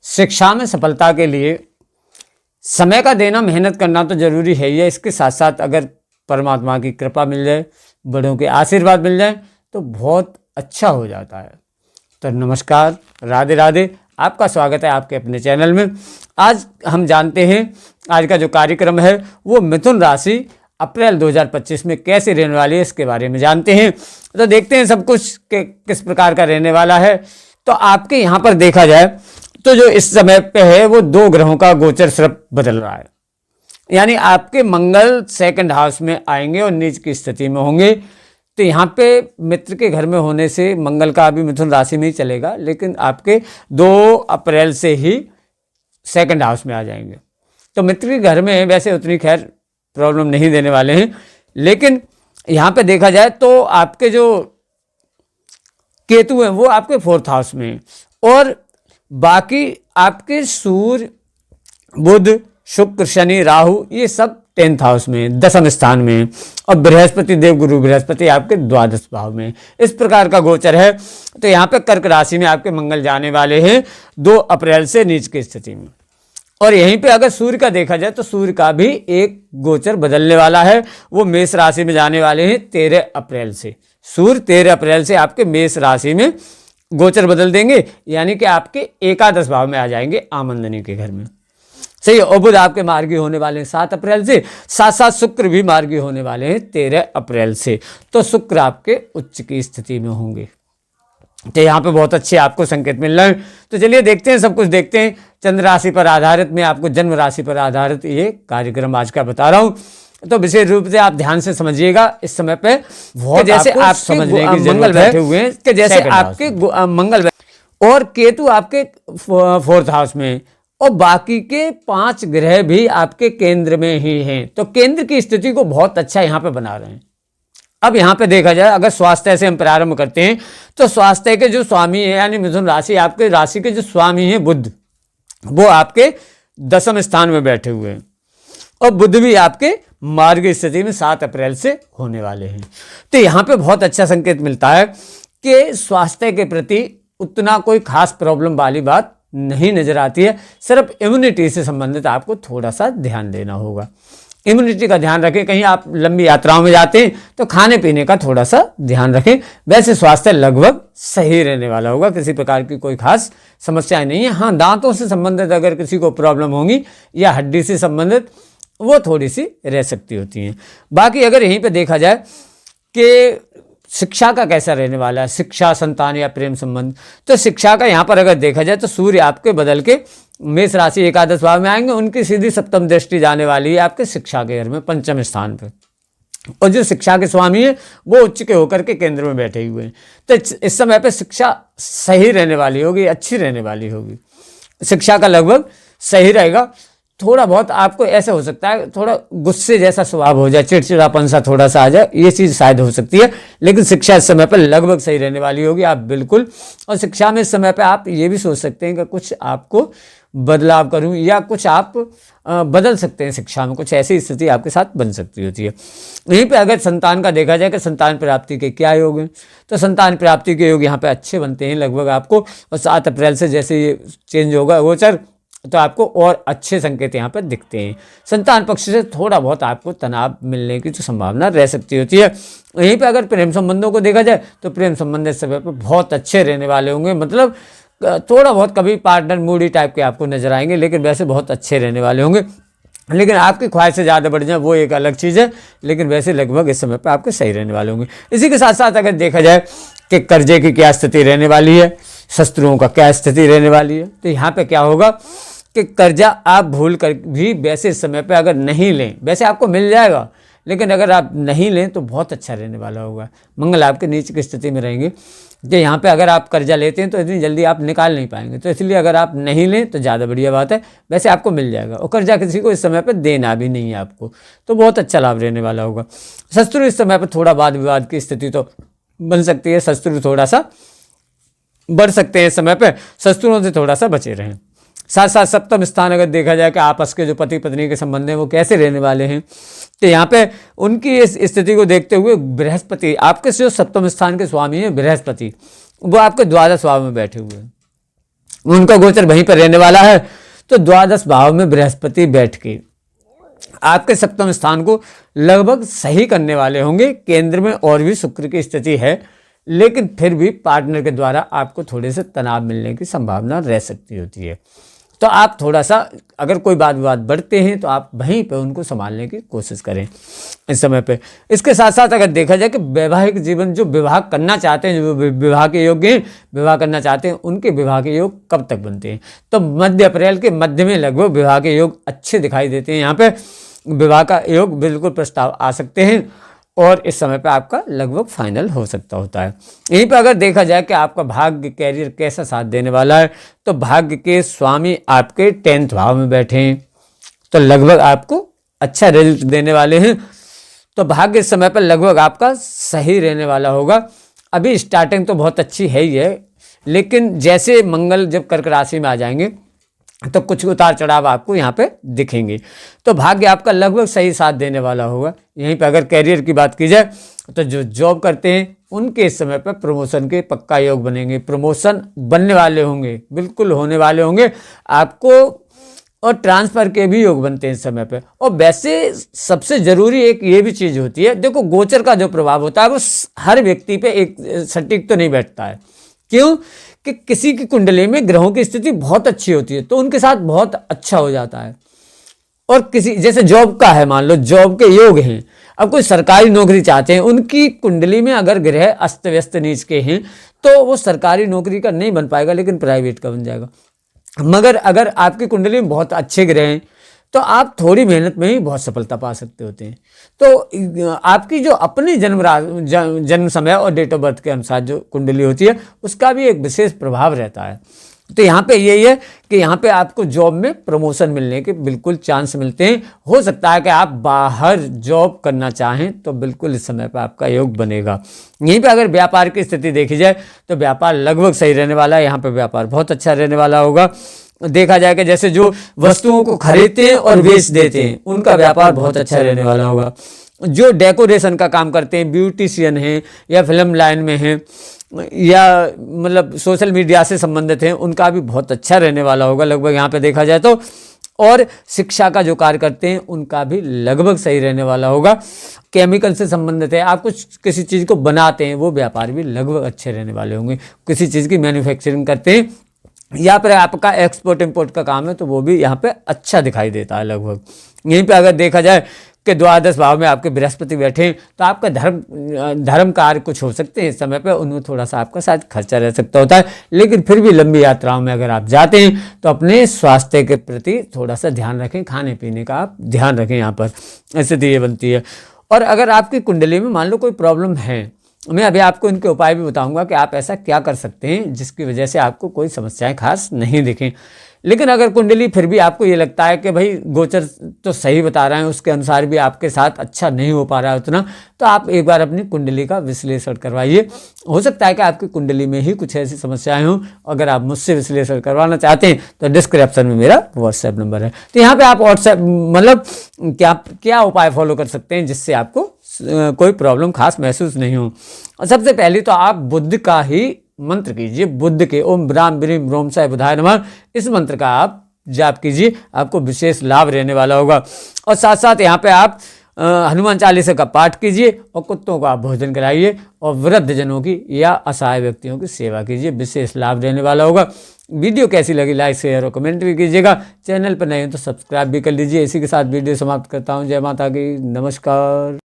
शिक्षा में सफलता के लिए समय का देना, मेहनत करना तो जरूरी है ही है। इसके साथ साथ अगर परमात्मा की कृपा मिल जाए, बड़ों के आशीर्वाद मिल जाए तो बहुत अच्छा हो जाता है। तो नमस्कार, राधे राधे, आपका स्वागत है आपके अपने चैनल में। आज हम जानते हैं, आज का जो कार्यक्रम है वो मिथुन राशि अप्रैल 2025 में कैसे रहने वाली है, इसके बारे में जानते हैं। तो देखते हैं सब कुछ किस प्रकार का रहने वाला है। तो आपके यहाँ पर देखा जाए तो जो इस समय पे है वो 2 ग्रहों का गोचर सिर्फ बदल रहा है। यानी आपके मंगल सेकंड हाउस में आएंगे और नीच की स्थिति में होंगे। तो यहाँ पे मित्र के घर में होने से मंगल का अभी मिथुन राशि में ही चलेगा, लेकिन आपके 2 अप्रैल से ही सेकंड हाउस में आ जाएंगे। तो मित्र के घर में वैसे उतनी खैर प्रॉब्लम नहीं देने वाले हैं, लेकिन यहाँ पे देखा जाए तो आपके जो केतु हैं वो आपके 4th हाउस में हैं, और बाकी आपके सूर्य, बुध, शुक्र, शनि, राहु ये सब 10th हाउस में, 10वें स्थान में, और बृहस्पति, देवगुरु बृहस्पति आपके 12 भाव में। इस प्रकार का गोचर है। तो यहाँ पे कर्क राशि में आपके मंगल जाने वाले हैं 2 अप्रैल से नीच की स्थिति में। और यहीं पे अगर सूर्य का देखा जाए तो सूर्य का भी एक गोचर बदलने वाला है, वो मेष राशि में जाने वाले हैं 13 अप्रैल से। सूर्य 13 अप्रैल से आपके मेष राशि में गोचर बदल देंगे, यानी कि आपके एकादश भाव में आ जाएंगे, आमंदनी के घर में। सही है। और बुध आपके मार्गी होने वाले हैं 7 अप्रैल से, साथ साथ शुक्र भी मार्गी होने वाले हैं 13 अप्रैल से। तो शुक्र आपके उच्च की स्थिति में होंगे। तो यहाँ पे बहुत अच्छे आपको संकेत मिल रहे हैं। तो चलिए देखते हैं, सब कुछ देखते हैं। चंद्र राशि पर आधारित, मैं आपको जन्म राशि पर आधारित ये कार्यक्रम आज का बता रहा हूँ। तो विशेष रूप से आप ध्यान से समझिएगा इस समय पे। जैसे आप समझने की जरूरत बैठे हुए हैं कि जैसे आपके मंगल और केतु आपके 4th हाउस में, और बाकी के 5 ग्रह भी आपके केंद्र में ही हैं। तो केंद्र की स्थिति को बहुत अच्छा यहाँ पे बना रहे हैं। अब यहाँ पे देखा जाए, अगर स्वास्थ्य से हम प्रारंभ करते हैं तो स्वास्थ्य के जो स्वामी है यानी मिथुन राशि, आपके राशि के जो स्वामी हैं बुध, वो आपके 10वें स्थान में बैठे हुए हैं, और बुध भी आपके मार्ग स्थिति में 7 अप्रैल से होने वाले हैं। तो यहाँ पे बहुत अच्छा संकेत मिलता है कि स्वास्थ्य के प्रति उतना कोई खास प्रॉब्लम वाली बात नहीं नजर आती है। सिर्फ इम्यूनिटी से संबंधित आपको थोड़ा सा ध्यान देना होगा। इम्यूनिटी का ध्यान रखें। कहीं आप लंबी यात्राओं में जाते हैं तो खाने पीने का थोड़ा सा ध्यान रखें। वैसे स्वास्थ्य लगभग सही रहने वाला होगा, किसी प्रकार की कोई खास समस्याएं नहीं है। हाँ, दांतों से संबंधित अगर किसी को प्रॉब्लम होगी या हड्डी से संबंधित, वो थोड़ी सी रह सकती होती हैं। बाकी अगर यहीं पे देखा जाए कि शिक्षा का कैसा रहने वाला है, शिक्षा, संतान या प्रेम संबंध, तो शिक्षा का यहाँ पर अगर देखा जाए तो सूर्य आपके बदल के मेष राशि एकादश भाव में आएंगे। उनकी सीधी सप्तम दृष्टि जाने वाली है आपके शिक्षा के घर में 5वें स्थान पर, और जो शिक्षा के स्वामी है वो उच्च के होकर के केंद्र में बैठे हुए हैं। तो इस समय पे शिक्षा सही रहने वाली होगी, अच्छी रहने वाली होगी। शिक्षा का लगभग सही रहेगा। थोड़ा बहुत आपको ऐसा हो सकता है, थोड़ा गुस्से जैसा स्वभाव हो जाए, चिड़चिड़ापन सा थोड़ा सा आ जाए, ये चीज़ शायद हो सकती है, लेकिन शिक्षा इस समय पर लगभग सही रहने वाली होगी आप बिल्कुल। और शिक्षा में इस समय पर आप ये भी सोच सकते हैं कि कुछ आपको बदलाव करूं, या कुछ आप बदल सकते हैं शिक्षा में, कुछ ऐसी स्थिति आपके साथ बन सकती होती है। यहीं पे अगर संतान का देखा जाए कि संतान प्राप्ति के क्या योग हैं, तो संतान प्राप्ति के योग यहाँ पे अच्छे बनते हैं लगभग आपको। और 7 अप्रैल से जैसे ये चेंज होगा गोचर, तो आपको और अच्छे संकेत यहाँ पर दिखते हैं। संतान पक्ष से थोड़ा बहुत आपको तनाव मिलने की तो संभावना रह सकती होती है। यहीं पे अगर प्रेम संबंधों को देखा जाए तो प्रेम संबंध इस समय पर बहुत अच्छे रहने वाले होंगे। मतलब थोड़ा बहुत कभी पार्टनर मूडी टाइप के आपको नजर आएंगे, लेकिन वैसे बहुत अच्छे रहने वाले होंगे। लेकिन आपकी ख्वाहिश से ज़्यादा बढ़ जाए वो एक अलग चीज़ है, लेकिन वैसे लगभग इस समय पर आपके सही रहने वाले होंगे। इसी के साथ साथ अगर देखा जाए कि कर्जे की क्या स्थिति रहने वाली है, शस्त्रों का क्या स्थिति रहने वाली है, तो यहाँ पे क्या होगा कि कर्जा आप भूल कर भी वैसे इस समय पे अगर नहीं लें, वैसे आपको मिल जाएगा, लेकिन अगर आप नहीं लें तो बहुत अच्छा रहने वाला होगा। मंगल आपके नीचे की स्थिति में रहेंगे, कि यहाँ पे अगर आप कर्जा लेते हैं तो इतनी जल्दी आप निकाल नहीं पाएंगे। तो इसलिए अगर आप नहीं लें तो ज़्यादा बढ़िया बात है, वैसे आपको मिल जाएगा। और कर्जा किसी को इस समय पर देना भी नहीं है आपको, तो बहुत अच्छा लाभ रहने वाला होगा। शत्रु इस समय पर थोड़ा वाद विवाद की स्थिति तो बन सकती है, शत्रु थोड़ा सा बढ़ सकते हैं इस समय पर, शत्रुओं से थोड़ा सा बचे रहें। साथ साथ सप्तम स्थान अगर देखा जाए कि आपस के जो पति पत्नी के संबंध हैं वो कैसे रहने वाले हैं, तो यहाँ पे उनकी इस स्थिति को देखते हुए बृहस्पति, आपके जो सप्तम स्थान के स्वामी हैं बृहस्पति, वो आपके द्वादश भाव में बैठे हुए हैं। उनका गोचर वहीं पर रहने वाला है। तो द्वादश भाव में बृहस्पति बैठ के आपके सप्तम स्थान को लगभग सही करने वाले होंगे। केंद्र में और भी शुक्र की स्थिति है, लेकिन फिर भी पार्टनर के द्वारा आपको थोड़े से तनाव मिलने की संभावना रह सकती होती है। तो आप थोड़ा सा अगर कोई बात विवाद बढ़ते हैं तो आप वहीं पे उनको संभालने की कोशिश करें इस समय पे। इसके साथ साथ अगर देखा जाए कि वैवाहिक जीवन, जो विवाह करना चाहते हैं, जो विवाह के योग्य हैं, विवाह करना चाहते हैं, उनके विवाह के योग कब तक बनते हैं? तो मध्य अप्रैल के मध्य में लगभग विवाह के योग अच्छे दिखाई देते हैं। यहाँ पे विवाह का योग बिल्कुल प्रस्ताव आ सकते हैं और इस समय पे आपका लगभग फाइनल हो सकता होता है। यहीं पे अगर देखा जाए कि आपका भाग्य कैरियर कैसा साथ देने वाला है, तो भाग्य के स्वामी आपके 10th भाव में बैठे हैं, तो लगभग आपको अच्छा रिजल्ट देने वाले हैं। तो भाग्य इस समय पर लगभग आपका सही रहने वाला होगा। अभी स्टार्टिंग तो बहुत अच्छी है ही है, लेकिन जैसे मंगल जब कर्क राशि में आ जाएंगे तो कुछ उतार चढ़ाव आपको यहाँ पे दिखेंगे। तो भाग्य आपका लगभग सही साथ देने वाला होगा। यहीं पे अगर कैरियर की बात की जाए तो जो जॉब करते हैं उनके इस समय पर प्रमोशन के पक्का योग बनेंगे, प्रमोशन बनने वाले होंगे, बिल्कुल होने वाले होंगे आपको, और ट्रांसफ़र के भी योग बनते हैं इस समय पे। और वैसे सबसे ज़रूरी एक ये भी चीज़ होती है, देखो गोचर का जो प्रभाव होता है वो हर व्यक्ति पे एक सटीक तो नहीं बैठता है। क्यों? कि किसी की कुंडली में ग्रहों की स्थिति बहुत अच्छी होती है तो उनके साथ बहुत अच्छा हो जाता है, और किसी जैसे जॉब का है, मान लो जॉब के योग हैं, अब कोई सरकारी नौकरी चाहते हैं, उनकी कुंडली में अगर ग्रह अस्त व्यस्त नीच के हैं तो वो सरकारी नौकरी का नहीं बन पाएगा, लेकिन प्राइवेट का बन जाएगा। मगर अगर आपकी कुंडली में बहुत अच्छे ग्रह हैं तो आप थोड़ी मेहनत में ही बहुत सफलता पा सकते होते हैं। तो आपकी जो अपनी जन्म समय और डेट ऑफ बर्थ के अनुसार जो कुंडली होती है उसका भी एक विशेष प्रभाव रहता है। तो यहाँ पे यही है कि यहाँ पे आपको जॉब में प्रमोशन मिलने के बिल्कुल चांस मिलते हैं। हो सकता है कि आप बाहर जॉब करना चाहें तो बिल्कुल इस समय पे आपका योग बनेगा। यहीं पे अगर व्यापार की स्थिति देखी जाए तो व्यापार लगभग सही रहने वाला है। यहाँ पे व्यापार बहुत अच्छा रहने वाला होगा। देखा जाए कि जैसे जो वस्तुओं को खरीदते हैं और बेच देते हैं उनका व्यापार बहुत अच्छा रहने वाला होगा। जो डेकोरेशन का काम करते हैं, ब्यूटिशियन हैं या फिल्म लाइन में हैं या मतलब सोशल मीडिया से संबंधित हैं, उनका भी बहुत अच्छा रहने वाला होगा लगभग यहाँ पे देखा जाए तो। और शिक्षा का जो कार्य करते हैं उनका भी लगभग सही रहने वाला होगा। केमिकल से संबंधित है, आप कुछ किसी चीज़ को बनाते हैं, वो व्यापार भी लगभग अच्छे रहने वाले होंगे। किसी चीज़ की मैन्युफैक्चरिंग करते हैं या फिर आपका एक्सपोर्ट इंपोर्ट का काम है तो वो भी यहाँ पे अच्छा दिखाई देता है लगभग। यहीं पे अगर देखा जाए कि द्वादश भाव में आपके बृहस्पति बैठे हैं तो आपका धर्म कार्य कुछ हो सकते हैं इस समय पे, उनमें थोड़ा सा आपका शायद खर्चा रह सकता होता है, लेकिन फिर भी लंबी यात्राओं में अगर आप जाते हैं तो अपने स्वास्थ्य के प्रति थोड़ा सा ध्यान रखें, खाने पीने का आप ध्यान रखें। यहाँ पर स्थिति ये बनती है। और अगर आपकी कुंडली में मान लो कोई प्रॉब्लम है, मैं अभी आपको इनके उपाय भी बताऊंगा कि आप ऐसा क्या कर सकते हैं जिसकी वजह से आपको कोई समस्याएं खास नहीं दिखें। लेकिन अगर कुंडली फिर भी आपको ये लगता है कि भाई गोचर तो सही बता रहे हैं, उसके अनुसार भी आपके साथ अच्छा नहीं हो पा रहा है उतना, तो आप एक बार अपनी कुंडली का विश्लेषण करवाइए। हो सकता है कि आपकी कुंडली में ही कुछ ऐसी समस्याएं हों। अगर आप मुझसे विश्लेषण करवाना चाहते हैं तो डिस्क्रिप्शन में मेरा व्हाट्सएप नंबर है, तो यहाँ पर आप व्हाट्सएप मतलब क्या उपाय फॉलो कर सकते हैं जिससे आपको कोई प्रॉब्लम खास महसूस नहीं हो। सबसे पहले तो आप बुद्ध का ही मंत्र कीजिए, बुद्ध के ओम ब्राम ब्रीम रोम साय बुधाय नमः, इस मंत्र का आप जाप कीजिए, आपको विशेष लाभ रहने वाला होगा। और साथ साथ यहाँ पे आप हनुमान चालीसा का पाठ कीजिए और कुत्तों को आप भोजन कराइए और वृद्ध जनों की या असहाय व्यक्तियों की सेवा कीजिए, विशेष लाभ रहने वाला होगा। वीडियो कैसी लगी लाइक शेयर और कमेंट भी कीजिएगा। चैनल पर नए हैं तो सब्सक्राइब भी कर लीजिए। इसी के साथ वीडियो समाप्त करता हूँ। जय माता की, नमस्कार।